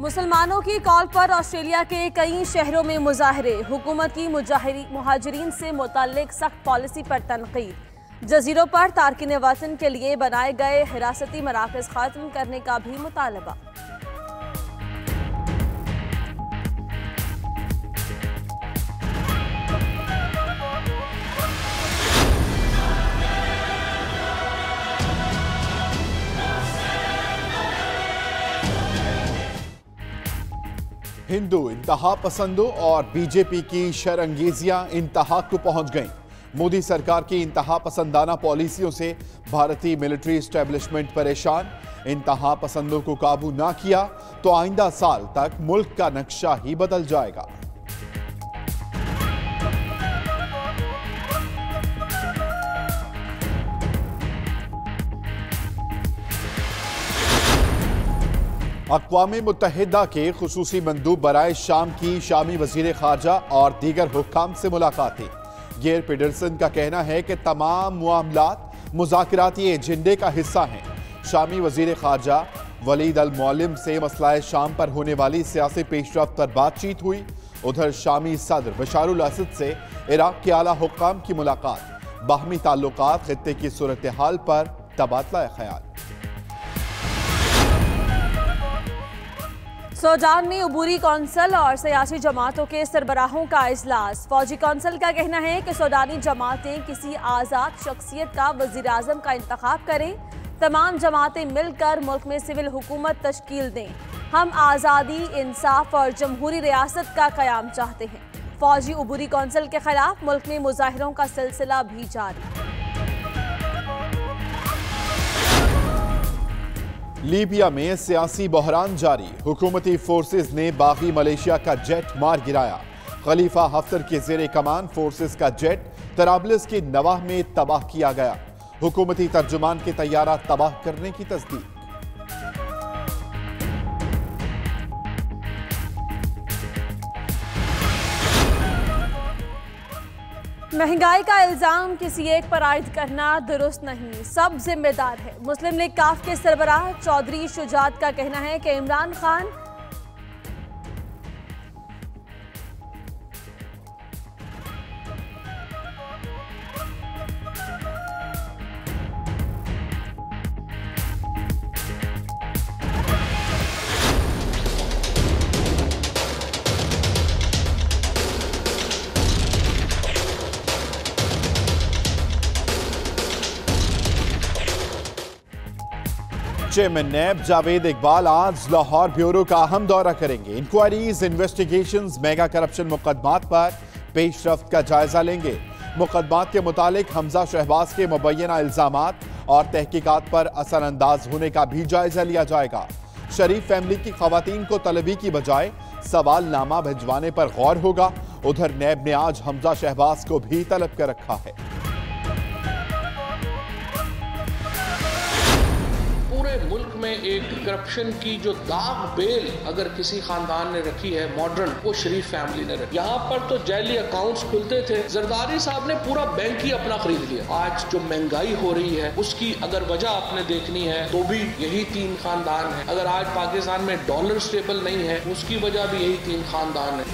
मुसलमानों की कॉल पर ऑस्ट्रेलिया के कई शहरों में मुजाहरे, हुकूमत की मुहाजिरीन से मुतल्लिक सख्त पॉलिसी पर तनकीद। जजीरों पर तारकिन वतन के लिए बनाए गए हिरासती मराकज़ खत्म करने का भी मुतालबा। हिंदू इंतहा पसंदों और बीजेपी की शरअंगेजियां इंतहा को पहुंच गईं। मोदी सरकार की इंतहा पसंदाना पॉलिसियों से भारतीय मिलिट्री एस्टेब्लिशमेंट परेशान। इंतहा पसंदों को काबू ना किया तो आइंदा साल तक मुल्क का नक्शा ही बदल जाएगा। अक़वाम मुत्तहिदा के खुसूसी मंदूब बराए शाम की शामी वज़ीर ख़ारजा और दीगर हुक्काम से मुलाकातें। गेर पीडरसन का कहना है कि तमाम मामलात मुज़ाकराती एजेंडे का हिस्सा हैं। शामी वज़ीर ख़ारजा वलीद अल मुअल्लिम से मसला शाम पर होने वाली सियासी पेशरफ्त पर बातचीत हुई। उधर शामी सदर बशारुल असद से इराक़ के आला हुक्काम की मुलाकात। बाहमी ताल्लुकात, खित्ते की सूरत हाल पर तबादला ख्याल। सूडान में अबूरी कौंसिल और सियासी जमातों के सरबराहों का इजलास। फौजी कौंसिल का कहना है कि सूडानी जमातें किसी आज़ाद शख्सियत का वज़ीर आज़म का इंतखाब करें। तमाम जमातें मिलकर मुल्क में सिविल हुकूमत तश्कील दें। हम आज़ादी, इंसाफ और जमहूरी रियासत का क़याम चाहते हैं। फौजी अबूरी कौंसिल के खिलाफ मुल्क में मुजाहिरों का सिलसिला भी जारी। लीबिया में सियासी बहरान जारी। हुकूमती फोर्सेस ने बागी मलेशिया का जेट मार गिराया। खलीफा हफ्तर के ज़ेरे कमान फोर्सेस का जेट तराबलिस के नवाह में तबाह किया गया। हुकूमती तर्जुमान के तैयारा तबाह करने की तस्दीक। महंगाई का इल्जाम किसी एक पर आयद करना दुरुस्त नहीं, सब जिम्मेदार है। मुस्लिम लीग काफ के सरबराह चौधरी शुजात का कहना है कि इमरान खान चेयरमैन नैब जावेद इकबाल आज लाहौर ब्यूरो का अहम दौरा करेंगे। इंक्वायरीज, इन्वेस्टिगेशंस, मेगा करप्शन मुकदमात पर पेशरफ्त का जायजा लेंगे। मुकदमात के मुतालिक हमजा शहबाज के मुबैना इल्जामात और तहकीकात पर असरअंदाज होने का भी जायजा लिया जाएगा। शरीफ फैमिली की खवातीन को तलबी की बजाय सवालनामा भिजवाने पर गौर होगा। उधर नैब ने आज हमजा शहबाज को भी तलब कर रखा है। मुल्क में एक करप्शन की जो दाग बेल अगर किसी खानदान ने रखी है मॉडर्न, वो शरीफ फैमिली ने रखी। यहाँ पर तो जैली अकाउंट्स खुलते थे, जरदारी साहब ने पूरा बैंक ही अपना खरीद लिया। आज जो महंगाई हो रही है उसकी अगर वजह आपने देखनी है तो भी यही तीन खानदान है। अगर आज पाकिस्तान में डॉलर स्टेबल नहीं है उसकी वजह भी यही तीन खानदान है।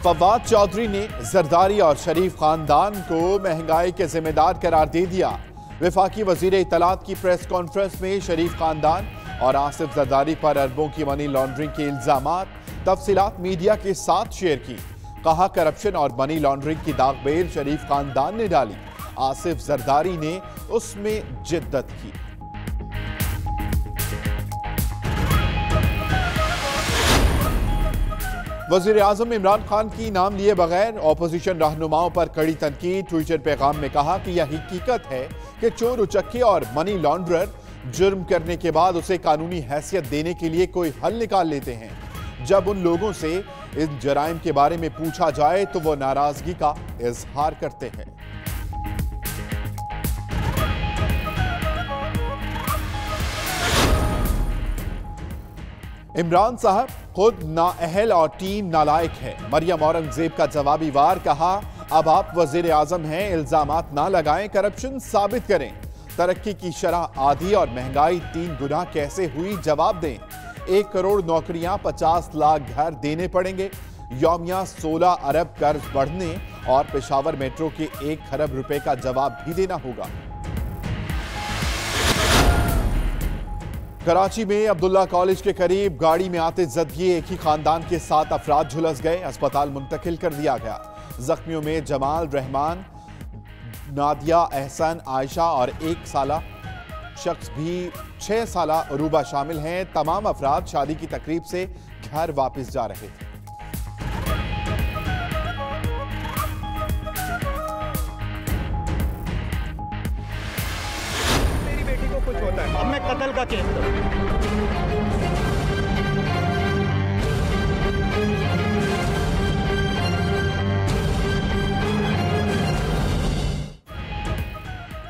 फवाद चौधरी ने जरदारी और शरीफ खानदान को महंगाई के जिम्मेदार करार दे दिया। वफाकी वजीर इत्तलात की प्रेस कॉन्फ्रेंस में शरीफ खानदान और आसिफ जरदारी पर अरबों की मनी लॉन्ड्रिंग के इल्जामात, तफसीलात मीडिया के साथ शेयर की। कहा करप्शन और मनी लॉन्ड्रिंग की दागबेल शरीफ खानदान ने डाली, आसिफ जरदारी ने उसमें जिद्दत की। वज़ीर आज़म इमरान खान की नाम लिए बगैर ऑपोजिशन रहनुमाओं पर कड़ी तनकीद। ट्विटर पैगाम में कहा कि यह हकीकत है कि चोर उचक्के और मनी लॉन्ड्रर जुर्म करने के बाद उसे कानूनी हैसियत देने के लिए कोई हल निकाल लेते हैं। जब उन लोगों से इन जराइम के बारे में पूछा जाए तो वो नाराजगी का इजहार करते हैं। इमरान साहब खुद नाअहल और टीम नालायक है। मरियम औरंगजेब का जवाबी वार। कहा अब आप वजीर आजम हैं, इल्जामात ना लगाएं, करप्शन साबित करें। तरक्की की शरह आधी और महंगाई 3 गुना कैसे हुई, जवाब दें। 1 करोड़ नौकरियां, 50 लाख घर देने पड़ेंगे। यौमिया 16 अरब कर्ज बढ़ने और पेशावर मेट्रो के 1 खरब रुपए का जवाब भी देना होगा। कराची में अब्दुल्ला कॉलेज के करीब गाड़ी में आते जदगी एक ही खानदान के 7 अफराद झुलस गए, अस्पताल मुंतकिल कर दिया गया। जख्मियों में जमाल, रहमान, नादिया, एहसन, आयशा और 1 साला शख्स भी 6 साला अरूबा शामिल हैं। तमाम अफराद शादी की तकरीब से घर वापस जा रहे थे। मेरी बेटी को कुछ होता है, अब मैं कत्ल का केस करूं।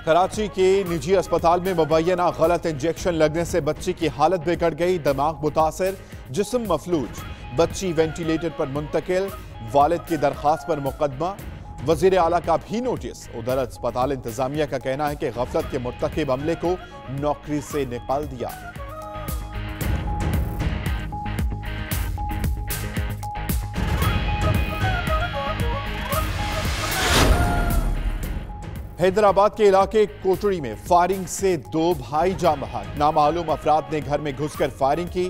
कराची के निजी अस्पताल में मुबैना गलत इंजेक्शन लगने से बच्ची की हालत बिगड़ गई, दिमाग मुतासिर, जिस्म मफलूज। बच्ची वेंटिलेटर पर मुंतकिल, वालिद की दरखास्त पर मुकदमा, वजीर आला का भी नोटिस। उधर अस्पताल इंतजामिया का कहना है कि गफलत के मुर्तकिब अमले को नौकरी से निकाल दिया। हैदराबाद के इलाके कोटड़ी में फायरिंग से 2 भाई जाम बहक। नामालूम अफराद ने घर में घुसकर फायरिंग की।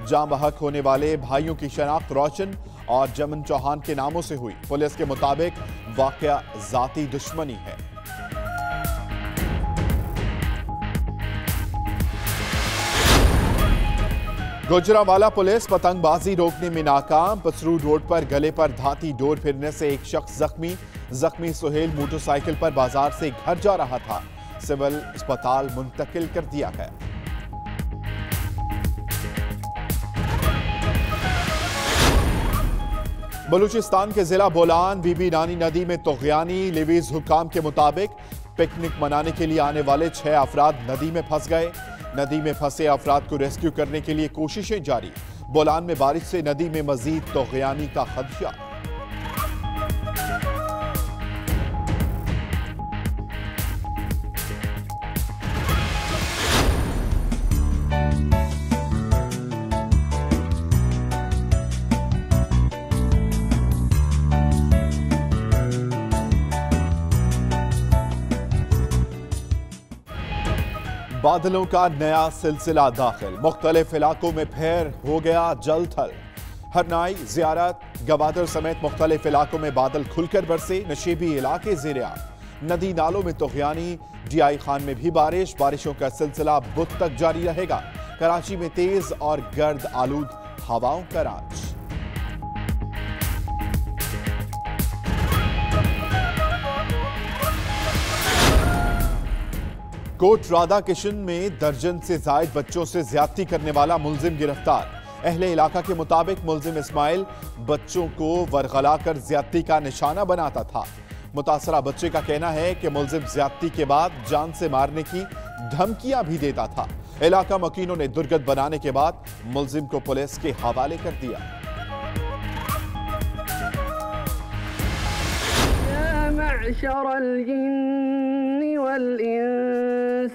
जाम बहक होने वाले भाइयों की शनाख्त रोशन और जमन चौहान के नामों से हुई। पुलिस के मुताबिक वाकया जाती दुश्मनी है। गुजरांवाला पुलिस पतंगबाजी रोकने में नाकाम। पसरू रोड पर गले पर धाती डोर फिरने से एक शख्स जख्मी। जख्मी सुहेल मोटरसाइकिल पर बाजार से घर जा रहा था, सिविल अस्पताल मुंतकिल कर दिया गया। बलूचिस्तान के जिला बोलान बीबी नानी नदी में तुग़यानी। लिवीज हुकाम के मुताबिक पिकनिक मनाने के लिए आने वाले 6 अफराद नदी में फंस गए। नदी में फंसे अफराद को रेस्क्यू करने के लिए कोशिशें जारी। बोलान में बारिश से नदी में मजीद तुग़यानी का खदशा। बादलों का नया सिलसिला दाखिल। मुख्तलिफ इलाकों में फिर हो गया जल थल। हरनाई, ज़ियारत, गवादर समेत मुख्तलिफ इलाकों में बादल खुलकर बरसे। नशीबी इलाके ज़ेर-आब। नदी नालों में तुग़यानी। DI खान में भी बारिशों का सिलसिला बुध तक जारी रहेगा। कराची में तेज और गर्द आलूद हवाओं का राज। कोट राधा किशन में दर्जन से जायद बच्चों से ज्यादती करने वाला मुलजिम गिरफ्तार। अहले इलाका के मुताबिक मुलजिम इस्माइल बच्चों को वरगलाकर ज्यादती का निशाना बनाता था। मुतासरा बच्चे का कहना है कि मुलजिम ज्यादती के बाद जान से मारने की धमकियां भी देता था। इलाका मकीनों ने दुर्गत बनाने के बाद मुलजिम को पुलिस के हवाले कर दिया।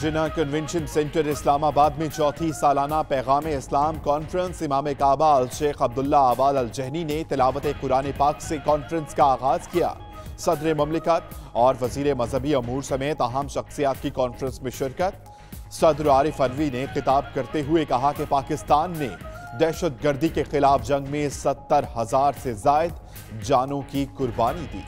जिन्ना कन्वेंशन सेंटर इस्लामाबाद में चौथी सालाना पैगाम इस्लाम कॉन्फ्रेंस इमाम काबा अल शेख अब्दुल्ला अवाल अल जहनी ने तिलावत कुरान पाक से कॉन्फ्रेंस का आगाज किया। सदर ममलिकत और वजीर मजहबी अमूर समेत अहम शख्सियात की कॉन्फ्रेंस में शिरकत। सदर आरिफ अलवी ने खिताब करते हुए कहा कि पाकिस्तान ने दहशतगर्दी के खिलाफ जंग में 70,000 से जायद जानों की कुर्बानी दी।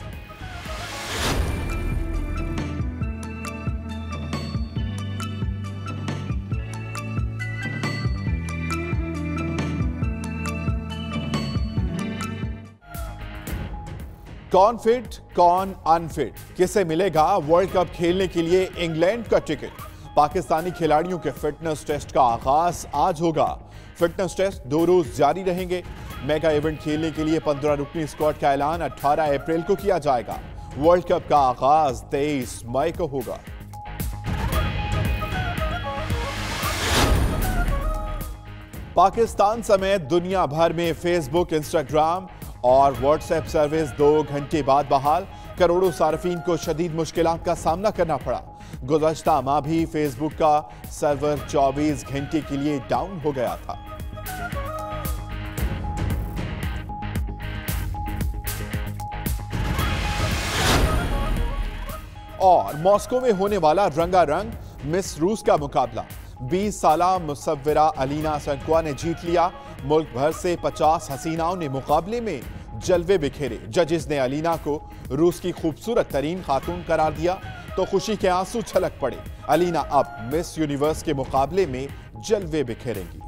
कौन फिट कौन अनफिट, किसे मिलेगा वर्ल्ड कप खेलने के लिए इंग्लैंड का टिकट? पाकिस्तानी खिलाड़ियों के फिटनेस टेस्ट का आगाज आज होगा। फिटनेस टेस्ट 2 रोज जारी रहेंगे। मेगा इवेंट खेलने के लिए 15 रुकनी स्क्वाड का ऐलान 18 अप्रैल को किया जाएगा। वर्ल्ड कप का आगाज 23 मई को होगा। पाकिस्तान समेत दुनिया भर में फेसबुक, इंस्टाग्राम और व्हाट्सएप सर्विस 2 घंटे बाद बहाल। करोड़ों सार्फिन को शदीद मुश्किलात का सामना करना पड़ा। गुज़श्ता माह भी फेसबुक का सर्वर 24 घंटे के लिए डाउन हो गया था। और मॉस्को में होने वाला रंगारंग मिस रूस का मुकाबला। 20 साला मुसव्विरा अलीना संकवा ने जीत लिया। मुल्क भर से 50 हसीनाओं ने मुकाबले में जलवे बिखेरे। जजेस ने अलीना को रूस की खूबसूरत तरीन खातून करार दिया तो खुशी के आंसू छलक पड़े। अलीना अब मिस यूनिवर्स के मुकाबले में जलवे बिखेरेंगी।